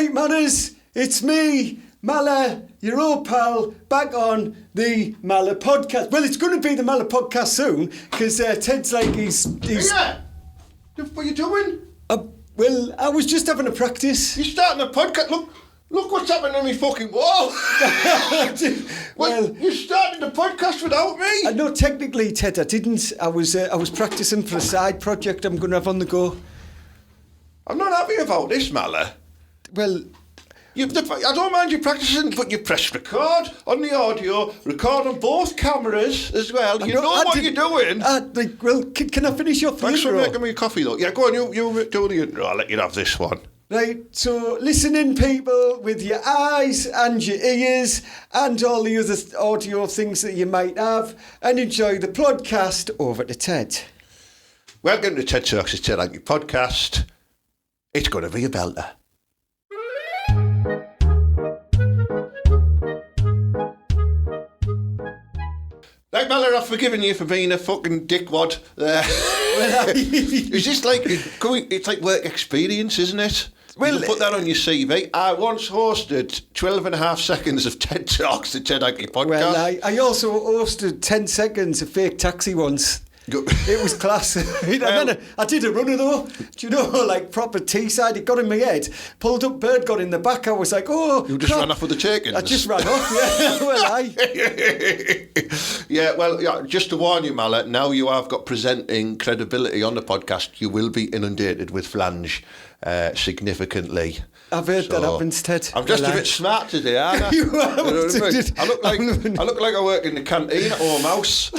Right, manners, it's me, Mala, your old pal, back on the Mala podcast. Well, it's going to be the Mala podcast soon, because Ted's like, he's... Yeah! What are you doing? Well, I was just having a practice. You're starting a podcast? Look what's happening on my fucking wall. Well, you're starting the podcast without me? No, technically, Ted, I didn't. I was practicing for a side project I'm going to have on the go. I'm not happy about this, Mala. Well... I don't mind you practicing, but you press record on the audio, record on both cameras as well. You know what you're doing. Well, can I finish off the Thanks intro? for making me a coffee, though. Yeah, go on, you do the intro. I'll let you have this one. Right, so listen in, people, with your eyes and your ears and all the other audio things that you might have, and enjoy the podcast. Over to Ted. Welcome to Ted Talks, Ted Hanky podcast. It's going to be a belter. Like, Mala, I've forgiven you for being a fucking dickwad. It's just like, it's like work experience, isn't it? Well, you can put that on your CV. I once hosted 12 and a half seconds of TED Talks, the Ted Hanky podcast. Well, I also hosted 10 seconds of fake taxi once. It was class. And then I did a runner though. Do you know, like proper teesside? It got in my head. Pulled up, bird got in the back. I was like, oh. You just ran off with the chickens. I just ran off. Yeah. Well, Yeah. Well, just to warn you, Mala. Now you have got presenting credibility on the podcast. You will be inundated with flange significantly. I've heard that happens, Ted. I'm just a bit smart today, aren't I? You are. You know what I mean? I look like I work in the canteen at Home House.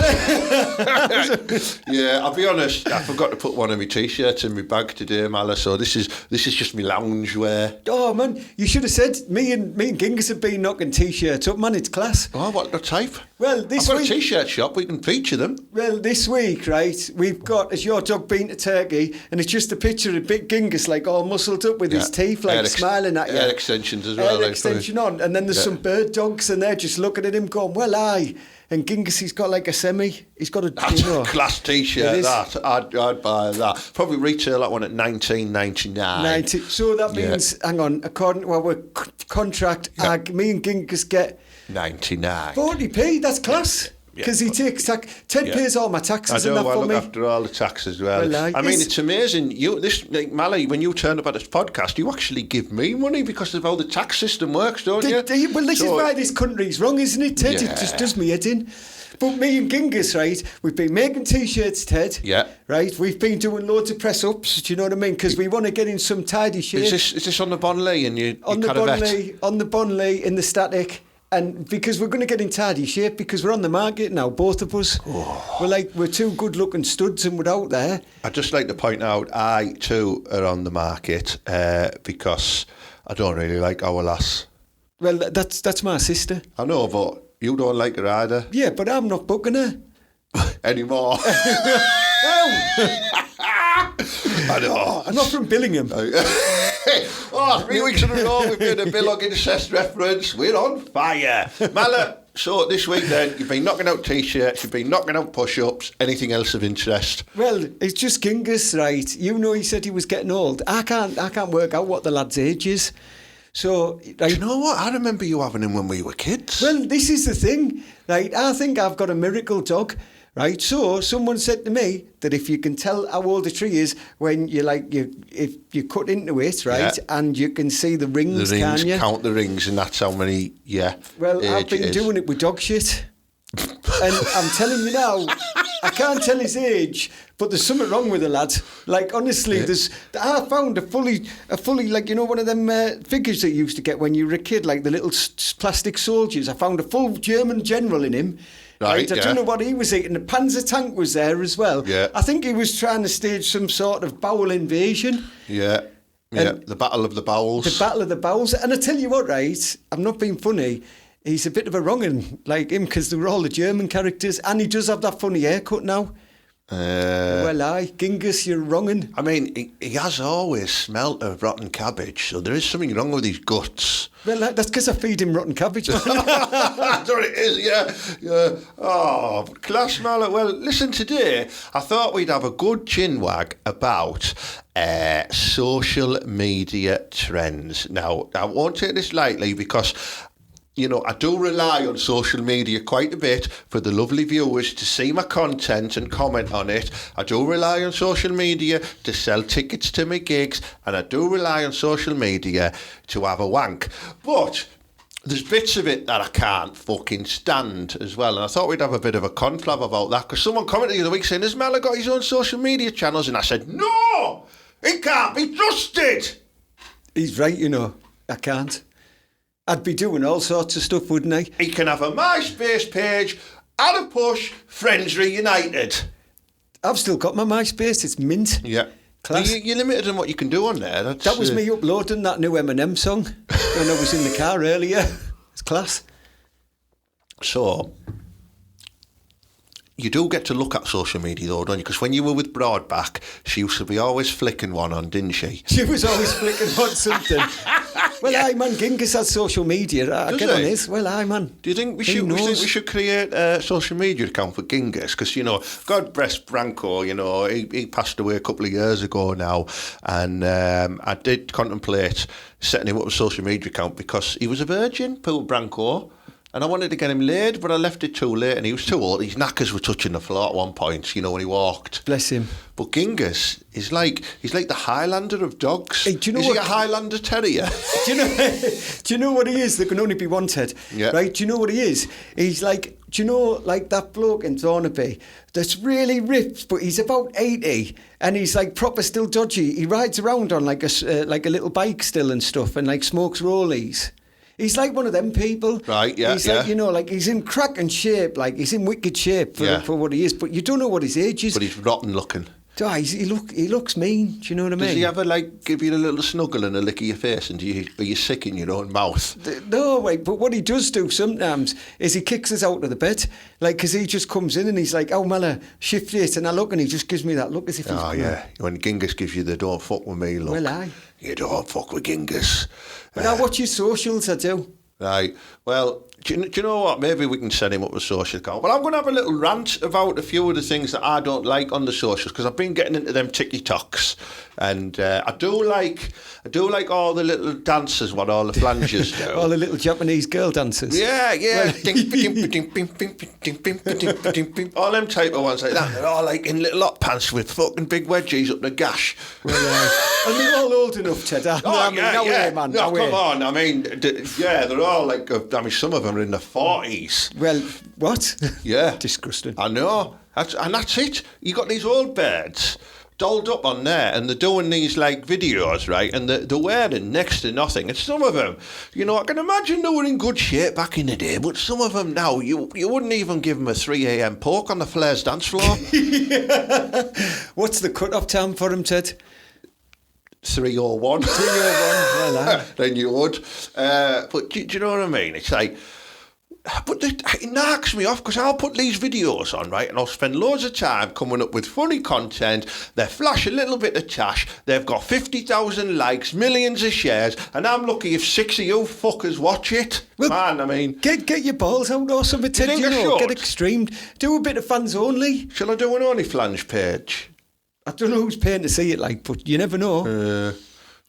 Yeah, I'll be honest. I forgot to put one of my t-shirts in my bag today, Mala. So this is just my lounge wear. Oh man, you should have said me and Gingus have been knocking t-shirts up, man. It's class. Oh, what the type? Well, I've got a t-shirt shop. We can feature them. Well, this week, right, we've got Has Your Dog Been to Turkey? And it's just a picture of Big Gingus, like all muscled up with his teeth, like smiling at you. Hair extensions as well. Hair extension on. And then there's some bird dogs and they're just looking at him going, well, aye. And Gingus, he's got like a semi. He's got a... That's a class t-shirt, that. I'd buy that. Probably retail that one at $19.99. So that means, hang on, according to our contract, me and Gingus get... 99. 40p, that's class. Because he takes tax. Ted pays all my taxes and that for me. I look after all the tax as well. I mean, it's amazing. Mally, when you turn up at this podcast, you actually give me money because of how the tax system works, don't you? Well, this is why this country's wrong, isn't it, Ted? Yeah. It just does me head in. But me and Gingus, right, we've been making t-shirts, Ted. Yeah. Right, we've been doing loads of press-ups, do you know what I mean? Because we want to get in some tidy shape. Is this on the Bonley and you on the Bonley, in the static. And because we're going to get in tidy shape because we're on the market now, both of us. Oh. We're two good-looking studs and we're out there. I'd just like to point out, I too are on the market because I don't really like our lass. Well, that's my sister. I know, but you don't like her either. Yeah, but I'm not booking her. Anymore. I know. I'm not from Billingham. 3 weeks in a row we've made a Billock incest reference. We're on fire. Mala, so this week then, you've been knocking out t-shirts, you've been knocking out push-ups, anything else of interest? Well, it's just Gingus, right? You know, he said he was getting old. I can't work out what the lad's age is. So, right, do you know what? I remember you having him when we were kids. Well, this is the thing, right? I think I've got a miracle dog. Right, so someone said to me that if you can tell how old a tree is when if you cut into it, right, and you can see the rings, can you? Count the rings, and that's how many. Yeah. Well, I've been doing it with dog shit, and I'm telling you now, I can't tell his age, but there's something wrong with the lad. Like honestly, I found a fully like one of them figures that you used to get when you were a kid, like the little plastic soldiers. I found a full German general in him. Right, I don't know what he was eating. The Panzer tank was there as well. Yeah. I think he was trying to stage some sort of bowel invasion. Yeah. The Battle of the Bowels. The Battle of the Bowels. And I tell you what, right, I'm not being funny, he's a bit of a wrong'un, like him, because they were all the German characters, and he does have that funny haircut now. Well, aye, Genghis, you're wronging. I mean, he has always smelt of rotten cabbage, so there is something wrong with his guts. Well, that's because I feed him rotten cabbage, man. That's what it is, yeah. Oh, class, Mallet. Well, listen, today I thought we'd have a good chinwag about social media trends. Now, I won't take this lightly because, you know, I do rely on social media quite a bit for the lovely viewers to see my content and comment on it. I do rely on social media to sell tickets to my gigs, and I do rely on social media to have a wank. But there's bits of it that I can't fucking stand as well, and I thought we'd have a bit of a conflab about that, because someone commented the other week saying, has Mala got his own social media channels? And I said, no, he can't be trusted. He's right, you know, I can't. I'd be doing all sorts of stuff, wouldn't I? He can have a MySpace page, at a push, Friends Reunited. I've still got my MySpace, it's mint. Yeah. Class. You're limited in what you can do on there. That was me uploading that new Eminem song when I was in the car earlier. It's class. So, you do get to look at social media though, don't you? Because when you were with Broadback, she used to be always flicking one on, didn't she? She was always flicking on something. Well, aye, man, Genghis has social media. I get on his. Well, aye, man. Do you think we should create a social media account for Genghis? Because, you know, God bless Branko, you know, he passed away a couple of years ago now, and I did contemplate setting him up a social media account because he was a virgin, poor Branko. And I wanted to get him laid, but I left it too late, and he was too old. His knackers were touching the floor at one point, you know, when he walked. Bless him. But Genghis is he's like the Highlander of dogs. Hey, do you know is he a Highlander terrier? do you know what he is? There can only be one Ted. Yeah. Right? Do you know what he is? He's like, do you know, like that bloke in Thornaby that's really ripped, but he's about 80, and he's like proper still dodgy. He rides around on like a little bike still and stuff, and like smokes rollies. He's like one of them people. Right, yeah, He's like, you know, like he's in cracking shape, like he's in wicked shape for what he is, but you don't know what his age is. But he's rotten looking. He looks mean, do you know what I mean? Does he ever, like, give you a little snuggle and a lick of your face, and are you sick in your own mouth? No, wait, but what he does do sometimes is he kicks us out of the bed, like, because he just comes in and he's like, oh, Mala, shift it, and I look and he just gives me that look as if he's... Oh, yeah, when Genghis gives you the don't fuck with me look. Well, aye. You don't fuck with Genghis. But I watch his socials, I do. Right. Well, do you know what? Maybe we can set him up a social account. Well, I'm going to have a little rant about a few of the things that I don't like on the socials, because I've been getting into them TikToks, and I do like all the little dances, what all the flangers do. All the little Japanese girl dancers. Yeah. All them type of ones like that. They're all like in little hot pants with fucking big wedgies up the gash. And they're all old enough, Ted. Man. No, come on. I mean, they're all like, some of them are in their 40s. Well, what? Yeah. Disgusting. I know. That's it. You got these old birds dolled up on there, and they're doing these like videos, right? And they're wearing next to nothing. And some of them, you know, I can imagine they were in good shape back in the day, but some of them now, you wouldn't even give them a 3 a.m. poke on the Flares dance floor. What's the cut-off time for them, Ted? 3:01. 3:01. Well, then you would. But do you know what I mean? It's like, but it knocks me off, because I'll put these videos on, right, and I'll spend loads of time coming up with funny content. They flash a little bit of cash. They've got 50,000 likes, millions of shares, and I'm lucky if 6 of you fuckers watch it. Well, man, I mean, get your balls out or something, Ted. You know, get extreme. Do a bit of fans only. Shall I do an OnlyFlange page? I don't know who's paying to see it, like, but you never know.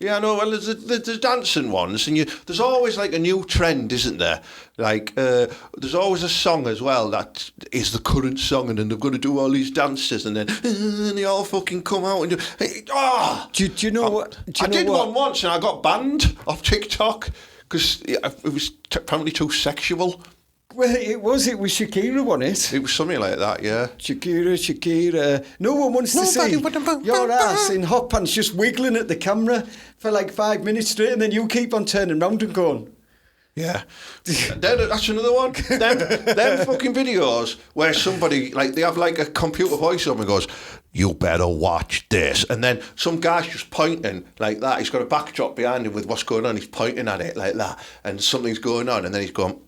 Yeah, I know. Well, there's dancing ones, and there's always like a new trend, isn't there? Like, there's always a song as well that is the current song, and then they've got to do all these dances, and then and they all fucking come out and do. Do you know what? I did one once, and I got banned off TikTok because it was apparently too sexual. Well, it was Shakira, wasn't it? It was something like that, yeah. Shakira. No one wants to see your ass in hot pants just wiggling at the camera for like 5 minutes straight, and then you keep on turning round and going. Yeah. That's another one. Them fucking videos where somebody, like, they have like a computer voice up and goes, you better watch this. And then some guy's just pointing like that. He's got a backdrop behind him with what's going on. He's pointing at it like that. And something's going on. And then he's going...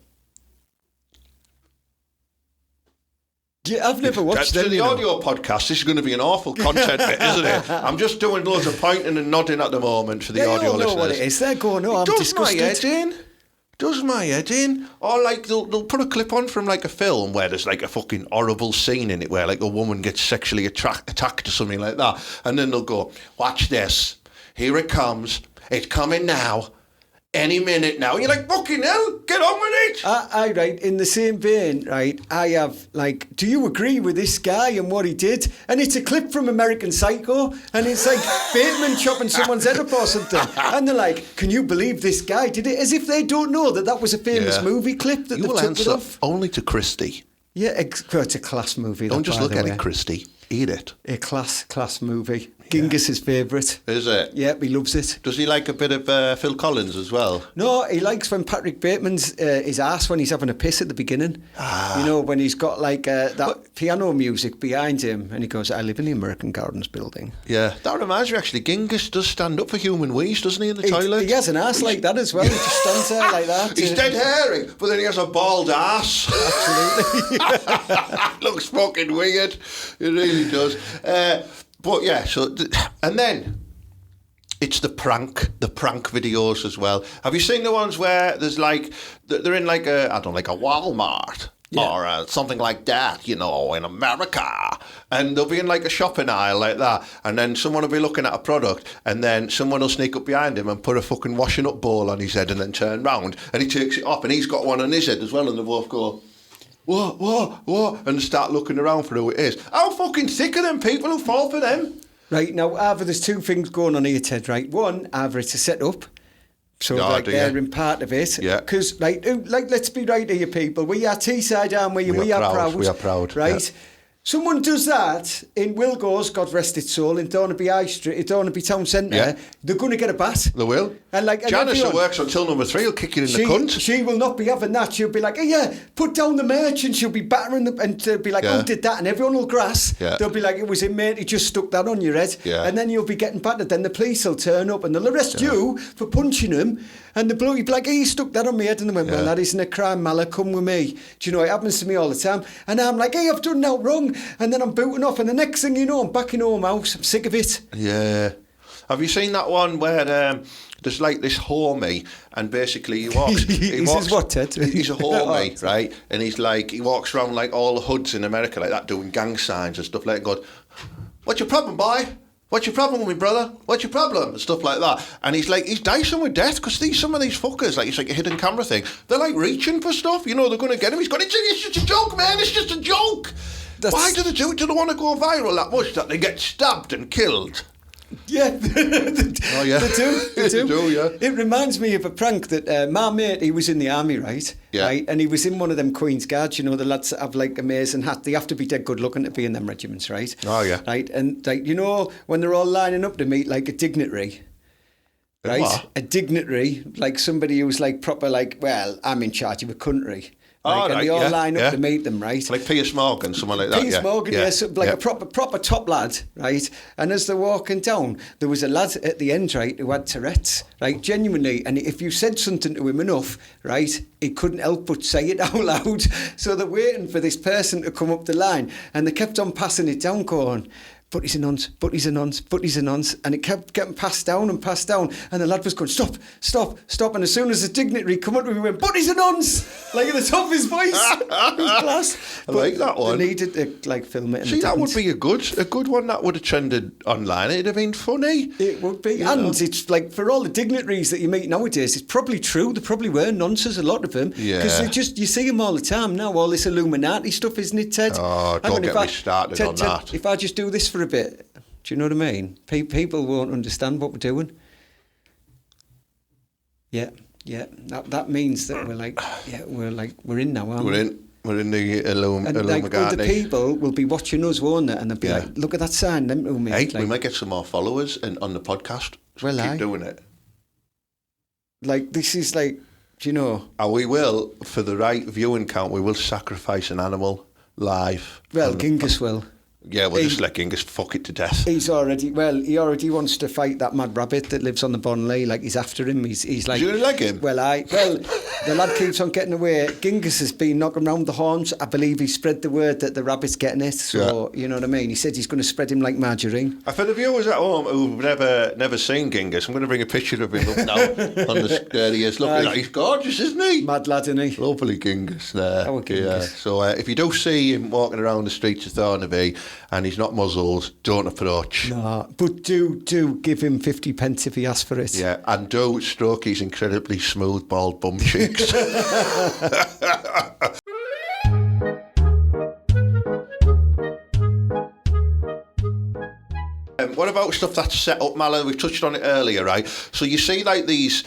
Yeah, I've never watched To them. the audio podcast, this is going to be an awful content bit, isn't it? I'm just doing loads of pointing and nodding at the moment for the audio all know listeners. what it is. They're going, I'm disgusted. Does my head in. Or like they'll put a clip on from like a film where there's like a fucking horrible scene in it where like a woman gets sexually attacked or something like that. And then they'll go, watch this. Here it comes. It's coming now. Any minute now. You're like, fucking hell, get on with it. I right, in the same vein, right, I have, like, do you agree with this guy and what he did? And it's a clip from American Psycho, and it's like Bateman chopping someone's head up or something. And they're like, can you believe this guy did it? As if they don't know that was a famous movie clip that you they've will took answer it off. only to Christie. Yeah, it's a class movie. Don't just look at it, Christie. Eat it. A class movie. Gingus's favourite. Is it? Yeah, he loves it. Does he like a bit of Phil Collins as well? No, he likes when Patrick Bateman's his ass when he's having a piss at the beginning. You know, when he's got like that piano music behind him and he goes, I live in the American Gardens building. Yeah, that reminds me actually, Gingus does stand up for human ways, doesn't he, in the toilet? He has an ass like that as well. He just stands there like that. He's dead hairy, but then he has a bald ass. Absolutely. Looks fucking weird. It really does. But yeah, and then it's the prank videos as well. Have you seen the ones where there's like, they're in like a Walmart or something like that, you know, in America, and they'll be in like a shopping aisle like that, and then someone will be looking at a product, and then someone will sneak up behind him and put a fucking washing up bowl on his head and then turn round, and he takes it off, and he's got one on his head as well, and they both go, what? And start looking around for who it is. How fucking sick are them people who fall for them? Right, now, either there's two things going on here, Ted, right? One, either it's a set-up, so they're in part of it. Yeah. Because, like, let's be right here, people. We are Teesside, aren't we? And we are proud. We are proud. Right? Yeah. Someone does that in Wilgo's, God rest its soul, in Thornaby High Street, Thornaby Town Centre, they're going to get a bat. They will. And Janice, who works until number 3, will kick you in the cunt. She will not be having that. She'll be like, put down the merch, and she'll be battering them, and they'll be like, who did that? And everyone will grass. Yeah. They'll be like, it was him, mate, he just stuck that on your head. Yeah. And then you'll be getting battered. Then the police will turn up, and they'll arrest you for punching him. And the bloke, you'll be like, he stuck that on my head. And they went, well, that isn't a crime, Mala, come with me. Do you know, it happens to me all the time. And I'm like, I've done that wrong. And then I'm booting off, and the next thing you know, I'm back in home house. I'm sick of it. Yeah. Have you seen that one where there's like this homie, and basically he walks... He's what, Ted? He's a homie, right? And he's like, he walks around like all the hoods in America like that, doing gang signs and stuff like that, and goes, what's your problem, boy? What's your problem with me, brother? What's your problem? And stuff like that. And he's like, he's dicing with death, because some of these fuckers, like, it's like a hidden camera thing, they're like reaching for stuff, you know, they're going to get him. He's going, it's just a joke, man, it's just a joke. Why do they do it? Do they want to go viral that much that they get stabbed and killed? Yeah. Oh, yeah. They do. They do, yeah. It reminds me of a prank that my mate, he was in the army, right? Yeah. Right? And he was in one of them Queen's Guards, you know, the lads that have like amazing hat. They have to be dead good looking to be in them regiments, right? Oh, yeah. Right? And like, you know, when they're all lining up to meet like a dignitary, right? What? A dignitary, like somebody who's like proper, like, well, I'm in charge of a country. Right, and they all line up to meet them, right? Like Piers Morgan, someone like that. Piers Morgan, so like a proper top lad, right? And as they're walking down, there was a lad at the end, right, who had Tourette's, right? Genuinely, and if you said something to him enough, right, he couldn't help but say it out loud. So they're waiting for this person to come up the line, and they kept on passing it down, going, but he's a nonce, but he's a nonce, but he's a nonce. And it kept getting passed down. And the lad was going, stop. And as soon as the dignitary come up to me, he went, but he's a nonce, like at the top of his voice. It was class. I like that one. They needed to like film it. See, that would be a good one that would have trended online. It'd have been funny. It would be. And it's like, for all the dignitaries that you meet nowadays, it's probably true. They probably were nonces, a lot of them. Yeah. Because you see them all the time now, all this Illuminati stuff, isn't it, Ted? Oh, don't get me started on that. If I just do this for a bit, do you know what I mean? People won't understand what we're doing. Yeah. That means that we're in now, aren't we? We're in the Illuminati. And like other people will be watching us, won't they? And they'll be like, look at that sign, them to me. Hey, like, we might get some more followers on the podcast. So keep doing it. Like, this is like, do you know? And we will, for the right viewing count, we will sacrifice an animal live. Well, Gingus will. Yeah, we'll just let Genghis fuck it to death. He already wants to fight that mad rabbit that lives on the Bonley. Like, he's after him. He's like... Do you leg him? Well, the lad keeps on getting away. Genghis has been knocking round the horns. I believe he spread the word that the rabbit's getting it. So, you know what I mean? He said he's going to spread him like margarine. For the viewers at home who've never seen Genghis, I'm going to bring a picture of him up now on the screen. He is looking like he's gorgeous, isn't he? Mad lad, isn't he? Lovely Genghis there. Our Genghis. Yeah. So if you do see him walking around the streets of Thornaby and he's not muzzled, don't approach. No, but do give him 50 pence if he asks for it. Yeah, and do stroke his incredibly smooth, bald bum cheeks. What about stuff that's set up, Mala? We've touched on it earlier, right? So you see like these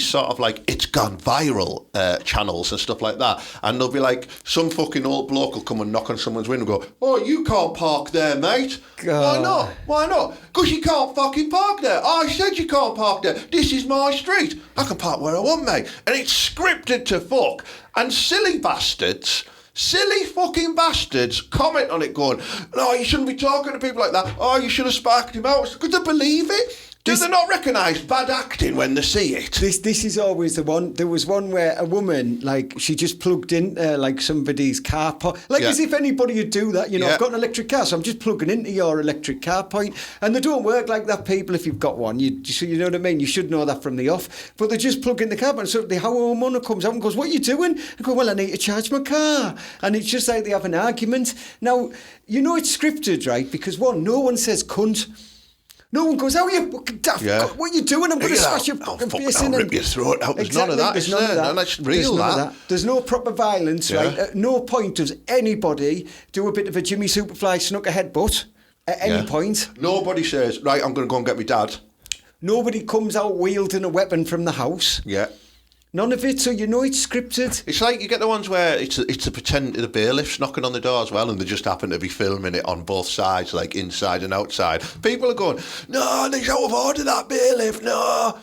sort of like it's gone viral channels and stuff like that, and they'll be like some fucking old bloke will come and knock on someone's window and go, "Oh, you can't park there, mate." Why not? Why not? Because you can't fucking park there. I said you can't park there. This is my street. I can park where I want, mate. And it's scripted to fuck. And silly fucking bastards comment on it going, "No, you shouldn't be talking to people like that. Oh, you should have sparked him out." Could they believe it? Do they not recognise bad acting when they see it? This is always the one. There was one where a woman, like, she just plugged in like somebody's car point. Like, as if anybody would do that. You know, I've got an electric car, so I'm just plugging into your electric car point. And they don't work like that, people, if you've got one. You know what I mean? You should know that from the off. But they just plug in the car point. So the homeowner comes out and goes, "What are you doing?" I go, "Well, I need to charge my car." And it's just like they have an argument. Now, you know it's scripted, right? Because one, no one says cunt. No one goes, "Oh, you fucking daft! What are you doing? I'm going to smash your fucking face in." I'll rip your throat out. There's none of that, is there? No, that's real, that. There's no proper violence, right? At no point does anybody do a bit of a Jimmy Superfly snuck a headbutt at any point. Nobody says, "Right, I'm going to go and get my dad." Nobody comes out wielding a weapon from the house. Yeah. None of it, so you know it's scripted. It's like you get the ones where it's a pretend the bailiffs knocking on the door as well, and they just happen to be filming it on both sides, like inside and outside. People are going, "No, they out of order, that bailiff, no."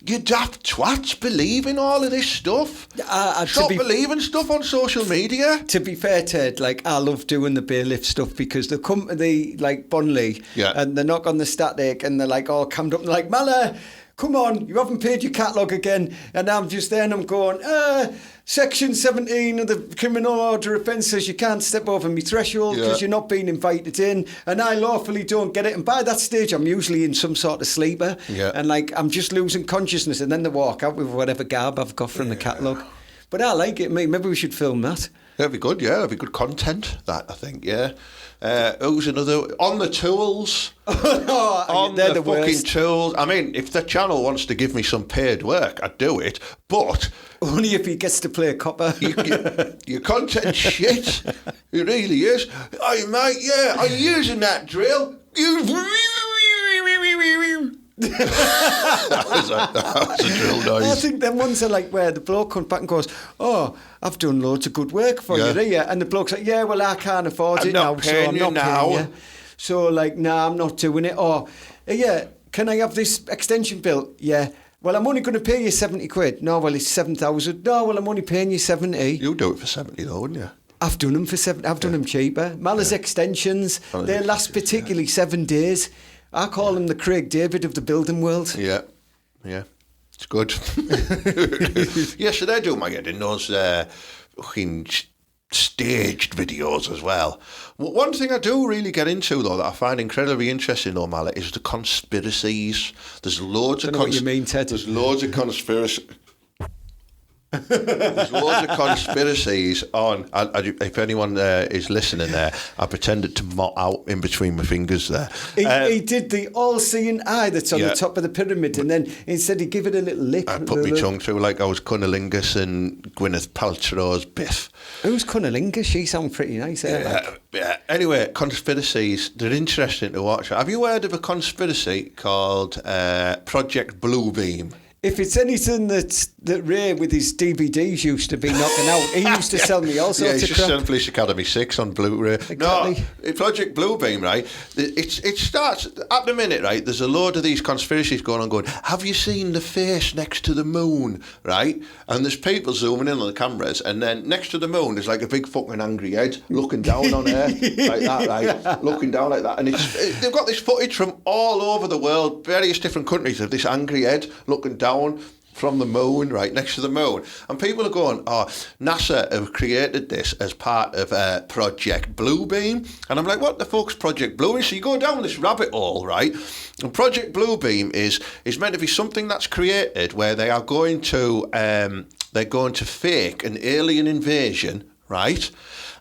You daft twats believe in all of this stuff. Stop believing stuff on social media. To be fair, Ted, like, I love doing the bailiff stuff because they come to the, like, Bonley and they knock on the static and they're like all cammed up and like, "Mala, come on, you haven't paid your catalogue again." And I'm just there and I'm going, Section 17 of the Criminal Order Offence says you can't step over my threshold because you're not being invited in, and I lawfully don't get it. And by that stage, I'm usually in some sort of sleeper, and like I'm just losing consciousness, and then they walk out with whatever garb I've got from the catalogue. But I like it, mate. Maybe we should film that. That'd be good, that'd be good content, that, I think, who's another? On the tools. On the fucking worst. tools. I mean, if the channel wants to give me some paid work, I'd do it, but... Only if he gets to play a copper. Your content shit. It really is. "Hey, mate, I'm using that drill." That was a drill noise. I think them ones are like where the bloke comes back and goes, "Oh, I've done loads of good work for you here," and the bloke's like, "Yeah, well, I can't afford it now, so I'm not paying you." So like, "Nah, I'm not doing it." Or, "Yeah, can I have this extension bill?" "Yeah." "Well, I'm only going to pay you 70 quid. "No, well, it's 7,000. "No, well, I'm only paying you 70. You'll do it for 70 though, wouldn't you? I've done them for 7. I've done them cheaper. Malice extensions, they last particularly 7 days. I call him the Craig David of the building world. Yeah. It's good. So they do my editing, those fucking staged videos as well. One thing I do really get into, though, that I find incredibly interesting, though, Mallet, is the conspiracies. There's loads of... what you mean, Ted. There's loads of conspiracies. There's loads of conspiracies on. If anyone is listening there, I pretended to mop out in between my fingers there. He did the all-seeing eye that's on the top of the pyramid, and then instead he give it a little lick. I put my tongue through like I was Cunnilingus and Gwyneth Paltrow's Biff. Who's Cunnilingus? She sounds pretty nice. Anyway, conspiracies, they're interesting to watch. Have you heard of a conspiracy called Project Bluebeam? if it's anything that Ray with his DVDs used to be knocking out, he used to sell me all sorts he's of just crap. selling Police Academy 6 on Blu-ray. Exactly. No, Project Bluebeam, right? It starts at the minute, right? There's a load of these conspiracies going on. Have you seen the face next to the moon, right? And there's people zooming in on the cameras, and then next to the moon there's like a big fucking angry head looking down on Earth like that, right? Looking down like that, and they've got this footage from all over the world, various different countries, of this angry head looking down from the moon, right next to the moon, and people are going, "Oh, NASA have created this as part of Project Bluebeam," and I'm like, "What the fuck's Project Bluebeam?" So you go down this rabbit hole, right? And Project Bluebeam is meant to be something that's created where they are going to fake an alien invasion, right?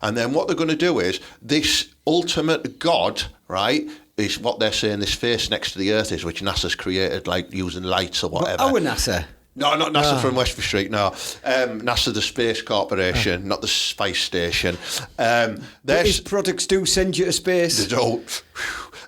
And then what they're going to do is this ultimate god, right? Is what they're saying this face next to the Earth is, which NASA's created, like using lights or whatever. Our NASA? No, not NASA from Westford Street, no. NASA, the Space Corporation, not the Space Station. But his products do send you to space. They don't.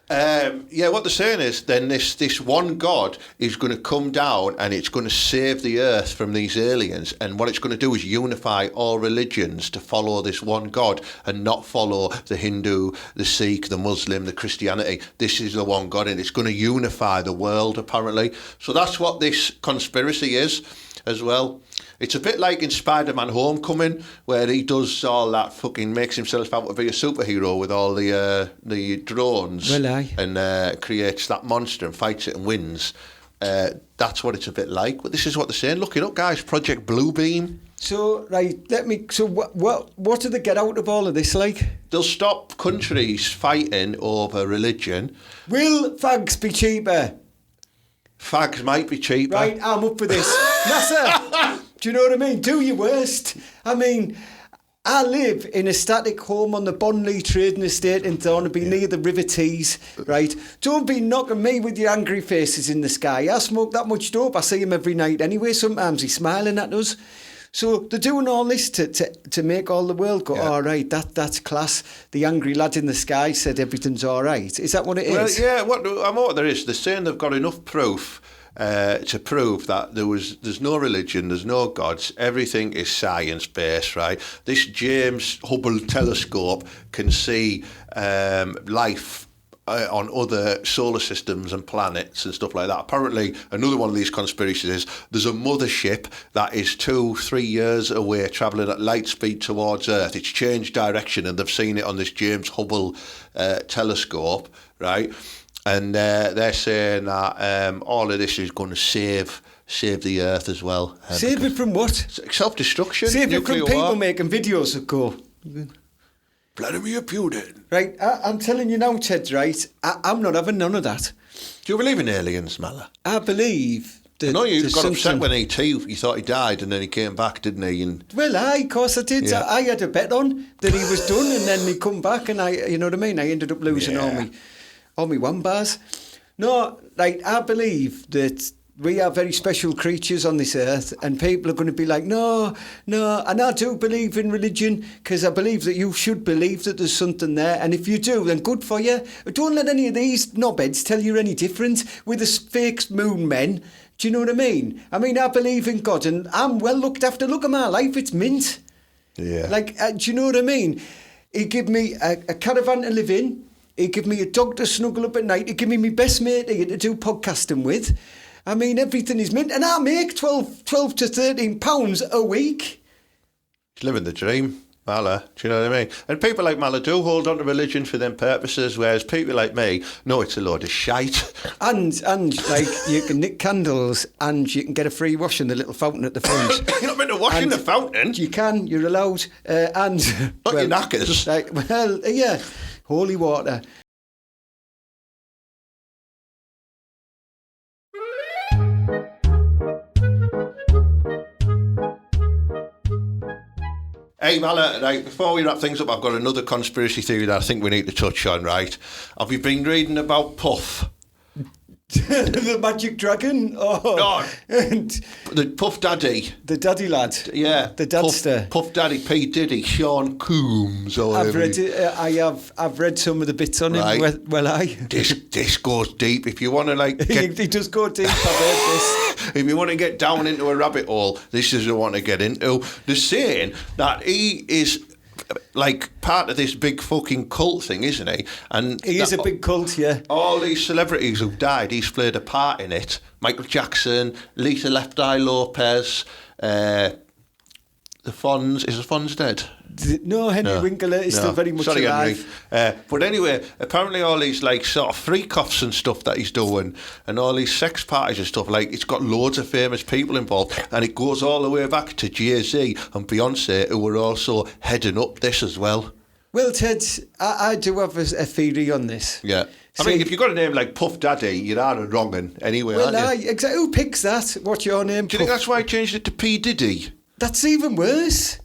What they're saying is then this one god is going to come down and it's going to save the Earth from these aliens, and what it's going to do is unify all religions to follow this one god and not follow the Hindu, the Sikh, the Muslim, the Christianity. This is the one god, and it's going to unify the world, apparently. So that's what this conspiracy is as well. It's a bit like in Spider-Man Homecoming, where he does all that fucking, makes himself out to be a superhero with all the drones, and creates that monster and fights it and wins. That's what it's a bit like. But this is what they're saying. Look it up, guys. Project Bluebeam. So, right, So, what do they get out of all of this, like? They'll stop countries fighting over religion. Will fags be cheaper? Fags might be cheaper. Right, I'm up for this. NASA, do you know what I mean? Do your worst. I mean, I live in a static home on the Bonley Trading Estate in Thornaby, near the River Tees, right? Don't be knocking me with your angry faces in the sky. I smoke that much dope. I see him every night anyway. Sometimes he's smiling at us. So they're doing all this to make all the world go, all right, that's class. The angry lad in the sky said everything's all right. Is that what it is? Well, yeah, what there is, they're saying they've got enough proof to prove that there's no religion, there's no gods, everything is science-based, right? This James Hubble telescope can see life on other solar systems and planets and stuff like that. Apparently, another one of these conspiracies is there's a mothership that is 2-3 years away, travelling at light speed towards Earth. It's changed direction, and they've seen it on this James Hubble telescope, right? And they're saying that all of this is going to save the Earth as well. Save it from what? Self-destruction. Save it from people making videos that go, Vladimir Putin. Right, I'm telling you now, Ted, right, I'm not having none of that. Do you believe in aliens, Mala? I believe that... I know you got upset when E.T., you thought he died, and then he came back, didn't he? And well, of course I did. Yeah. I had a bet on that he was done, and then he come back, and you know what I mean? I ended up losing all me one bars. No, right, I believe that we are very special creatures on this earth, and people are going to be like, no, and I do believe in religion, because I believe that you should believe that there's something there, and if you do, then good for you. Don't let any of these knobheads tell you any different with the fake moon men. Do you know what I mean? I mean, I believe in God, and I'm well looked after. Look at my life, it's mint. Yeah. Like, do you know what I mean? He give me a caravan to live in, he give me a dog to snuggle up at night, he give me my best mate to do podcasting with. I mean, everything is mint, and I make 12 to 13 pounds a week. He's living the dream, Mala. Do you know what I mean? And people like Mala do hold on to religion for them purposes, whereas people like me know it's a load of shite. And like, you can nick candles, and you can get a free wash in the little fountain at the front. You're not meant to wash in the fountain. You can, you're allowed. And not your knackers. Like, well, yeah, holy water. Hey, Mala, right, before we wrap things up, I've got another conspiracy theory that I think we need to touch on, right? Have you been reading about Puff? The magic dragon. Oh, No. and The Puff Daddy. the daddy lad. Yeah. The dadster. Puff Daddy, P. Diddy, Sean Coombs or I've whatever. read it. I've read some of the bits on Right. him. Well, This goes deep. If you want to like get, he does go deep. I've heard this. if you want to get down into a rabbit hole, this is the one to get into. They're saying that he is like part of this big fucking cult thing, isn't he? And He is a big cult, yeah. all these celebrities who've died, he's played a part in it. Michael Jackson, Lisa Left Eye Lopez, the Fonz. Is the Fonz dead? No, Henry Winkler is still very much Sorry, alive. Henry. But anyway, apparently all these like sort of freak-offs and stuff that he's doing and all these sex parties and stuff, like it's got loads of famous people involved and it goes all the way back to Jay-Z and Beyonce, who were also heading up this as well. Well, Ted, I do have a theory on this. Yeah. I See- mean, if you've got a name like Puff Daddy, you're out of wronging anyway, Well, aren't you? exactly. Who picks that? What's your name? Do you think that's why I changed it to P. Diddy? That's even worse.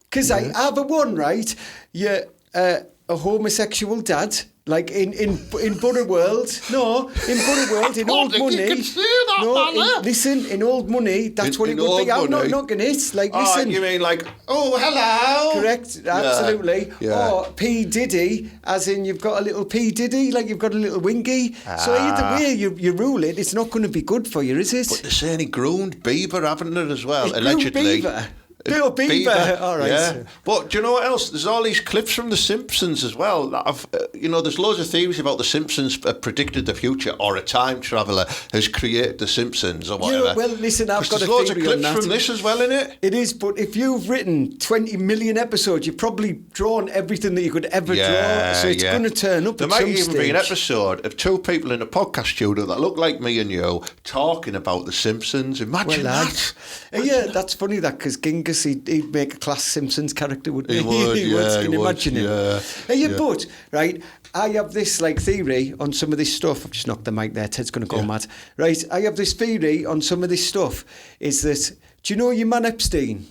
Because I have a one, right? You're a homosexual dad, like in Borough World. No, in Borough World, in I don't old think you money. can say that, Bella. Listen, in old money, that's what In it would be. old I'm not money? knocking it. Like, Oh, listen. you mean like, oh, hello? Correct, absolutely. Yeah. Or P. Diddy, as in you've got a little P. Diddy, like you've got a little winky. So either way you rule it, it's not going to be good for you, is it? But they're saying he groomed Bieber, haven't they, as well, He groomed allegedly. Bieber? Little Bieber. All right. Yeah. But do you know what else? There's all these clips from The Simpsons as well. That have, there's loads of theories about The Simpsons predicted the future, or a time traveller has created The Simpsons, or whatever. Well, listen, I've 'Cause got there's a loads of theory on clips that. from this as well, innit? It is, but if you've written 20 million episodes, you've probably drawn everything that you could ever draw. So it's going to turn up There at might some even stage. be an episode of two people in a podcast studio that look like me and you talking about The Simpsons. Imagine that. Yeah, that's funny that because Genghis, he'd make a class Simpsons character, wouldn't he? He would, yeah, Can he you would, imagine him? yeah. But, right, I have this like theory on some of this stuff. I've just knocked the mic there. Ted's going to go mad. Right, I have this theory on some of this stuff. Is that, do you know your man Epstein?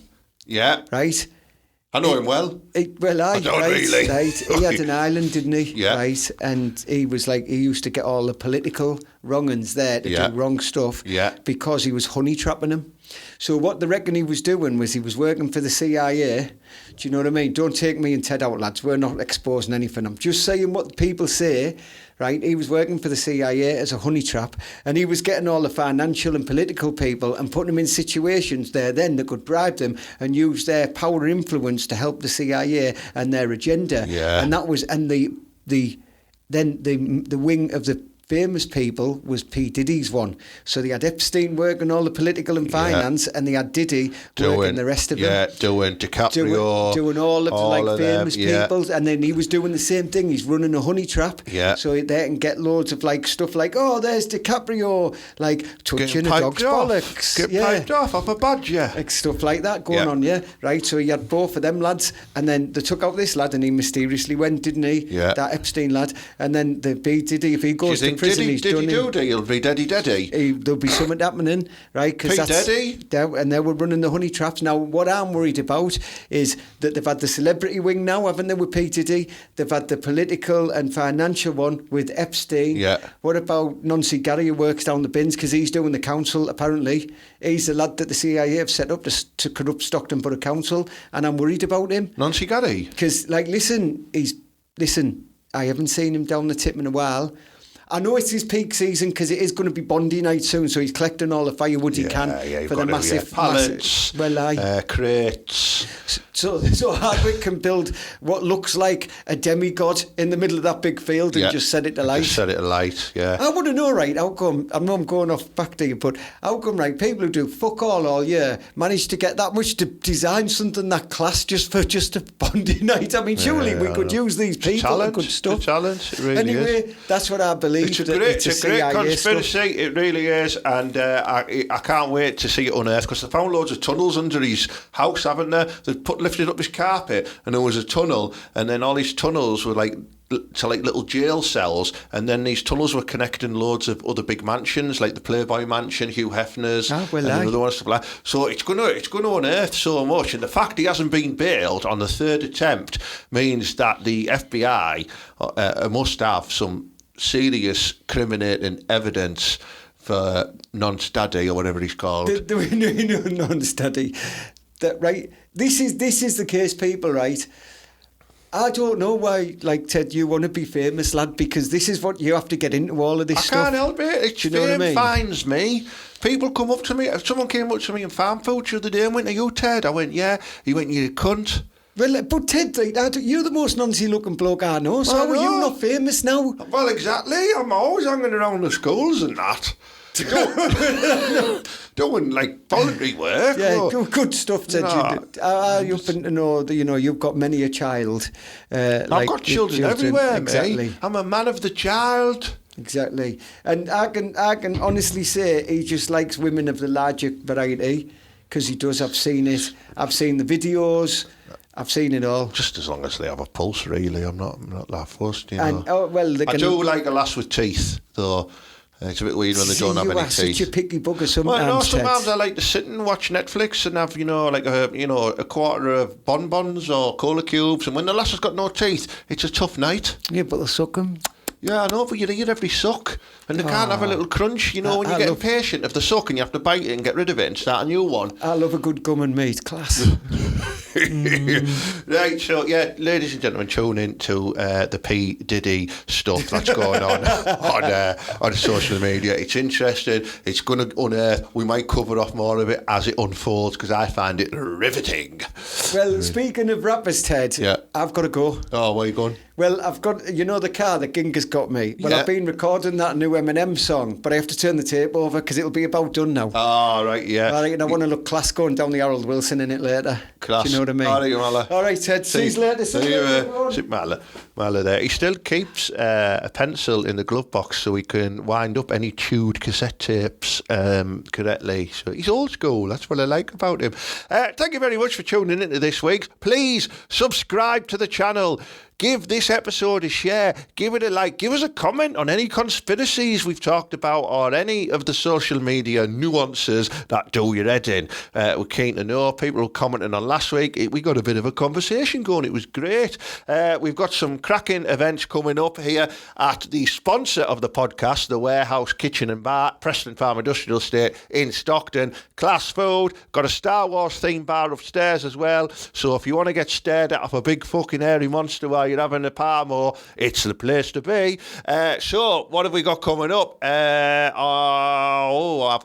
Yeah. Right? I know him well. I don't really. Right. He had an island, didn't he? Yeah. Right. And he was like, he used to get all the political wrong-uns there to do wrong stuff because he was honey trapping them. So what they reckon he was doing was he was working for the CIA. Do you know what I mean? Don't take me and Ted out, lads. We're not exposing anything. I'm just saying what the people say. Right, he was working for the CIA as a honey trap, and he was getting all the financial and political people and putting them in situations there then that could bribe them and use their power and influence to help the CIA and their agenda. Yeah. And that was the wing of the famous people was P. Diddy's one. So they had Epstein working all the political and finance, and they had Diddy working the rest of them. Yeah, doing DiCaprio. Doing all of the famous them, people. And then he was doing the same thing. He's running a honey trap. Yeah. So they can get loads of like stuff like, oh, there's DiCaprio, like touching Getting a dog's piped off. bollocks. Get piped off a badger. Like stuff like that going on, right? So he had both of them lads, and then they took out this lad, and he mysteriously went, didn't he? Yeah. That Epstein lad, and then the B Diddy, if he goes to prison, he's done. He'll be Daddy. There'll be something happening, right? P. Diddy. And they were running the honey traps. Now, what I'm worried about is that they've had the celebrity wing now, haven't they, with P. Diddy? They've had the political and financial one with Epstein. Yeah. What about Nancy Gary, who works down the bins, because he's doing the council, apparently. He's the lad that the CIA have set up to corrupt Stockton Borough Council, and I'm worried about him. Nancy Gary? Because, like, listen, I haven't seen him down the tip in a while. I know it's his peak season because it is going to be Bondi night soon, so he's collecting all the firewood he can for the massive pallets, crates. So Hardwick can build what looks like a demigod in the middle of that big field and just set it alight. Just set it alight, yeah. I want to know, right, how come, I know I'm going off back to you, but how come, right, people who do fuck all year manage to get that much to design something that class just a Bondi night? I mean, surely we could use these people and good stuff. It's a challenge, it really is. Anyway, that's what I believe. It's a great conspiracy, stuff. it really is, and I can't wait to see it unearthed, because they found loads of tunnels under his house, haven't they? They lifted up his carpet, and there was a tunnel, and then all these tunnels were like little jail cells, and then these tunnels were connecting loads of other big mansions, like the Playboy Mansion, Hugh Hefner's, and another one, stuff like that. So it's going to unearth so much, and the fact he hasn't been bailed on the third attempt means that the FBI must have some serious criminating evidence for non-study or whatever he's called. Non-study. That right. This is the case, people. Right. I don't know why, like Ted, you want to be famous, lad, because this is what you have to get into all of this stuff. I can't help it. It's you know fame what I mean? finds me. People come up to me. Someone came up to me in farm food the other day and went, "Are you Ted?" I went, "Yeah." He went, "You cunt." Well, but Ted, you're the most noncy-looking bloke I know, so I how are you know. not famous now? Well, exactly. I'm always hanging around the schools and that. Doing like voluntary work. Yeah, good stuff, Ted. You happen to know that you've got many a child. I've got children everywhere, exactly. mate. I'm a man of the child. Exactly, and I can honestly say he just likes women of the larger variety because he does. I've seen it. I've seen the videos. I've seen it all. Just as long as they have a pulse, really. I'm not that fussed, And I do like a lass with teeth, though. It's a bit weird when they don't have any teeth. You are such a picky bugger sometimes. Well, no, sometimes I like to sit and watch Netflix and have, a quarter of bonbons or cola cubes. And when the lass has got no teeth, it's a tough night. Yeah, but they'll suck them. Yeah, I know, but you eat every suck. And they can't have a little crunch, when you get impatient of the suck and you have to bite it and get rid of it and start a new one. I love a good gum and meat, class. Right, so yeah, ladies and gentlemen, tune in to the P. Diddy stuff that's going on social media. It's interesting. It's going to unearth. We might cover off more of it as it unfolds because I find it riveting. Well, speaking of rappers, Ted, I've got to go. Oh, where are you going? Well, I've got, the car that Ginger's got me. Well, I've been recording that new Eminem song, but I have to turn the tape over because it'll be about done now. Oh, right, yeah. All right, and I want to look class going down the Harold Wilson in it later. Class. Do you know what I mean? All right, Mala. All right, Ted. See you later. See you later. Mala there. He still keeps a pencil in the glove box so he can wind up any chewed cassette tapes correctly. So he's old school. That's what I like about him. Thank you very much for tuning into this week. Please subscribe to the channel. Give this episode a share, give it a like, give us a comment on any conspiracies we've talked about or any of the social media nuances that do your head in. We're keen to know. People who commented on last week, we got a bit of a conversation going. It was great. We've got some cracking events coming up here at the sponsor of the podcast, the Warehouse Kitchen and Bar, Preston Farm Industrial Estate in Stockton. Class food, got a Star Wars themed bar upstairs as well. So if you want to get stared at off a big fucking hairy monster while you're having a Parmo, it's the place to be. So what have we got coming up? I've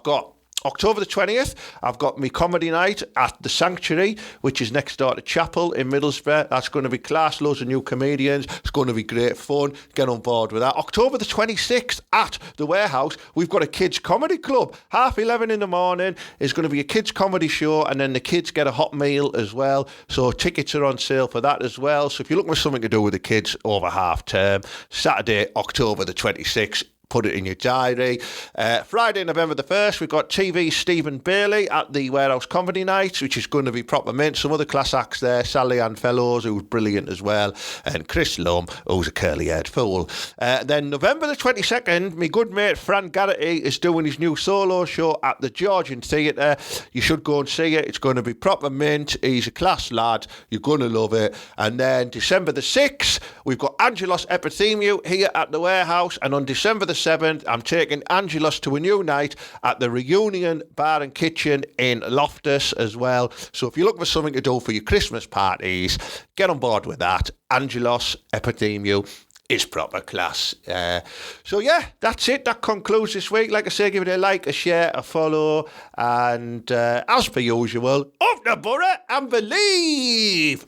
got October the 20th, I've got my comedy night at the Sanctuary, which is next door to Chapel in Middlesbrough. That's going to be class, loads of new comedians. It's going to be great fun. Get on board with that. October the 26th at the Warehouse, we've got a kids comedy club. 11:30 in the morning is going to be a kids comedy show, and then the kids get a hot meal as well. So tickets are on sale for that as well. So if you're looking for something to do with the kids over half term, Saturday, October the 26th, put it in your diary. Friday, November the 1st, we've got TV Stephen Bailey at the Warehouse Comedy Night, which is going to be proper mint. Some other class acts there. Sally Ann Fellows, who's brilliant as well, and Chris Lum, who's a curly-haired fool. Then November the 22nd, my good mate Fran Garrity is doing his new solo show at the Georgian Theatre. You should go and see it. It's going to be proper mint. He's a class lad. You're going to love it. And then December the 6th, we've got Angelos Epithemiou here at the Warehouse, and on December the 7th, I'm taking Angelos to a new night at the Reunion Bar and Kitchen in Loftus as well. So if you're looking for something to do for your Christmas parties, get on board with that. Angelos Epithemiou is proper class. So yeah, that's it. That concludes this week. Like I say, give it a like, a share, a follow, and as per usual, up the borough and believe.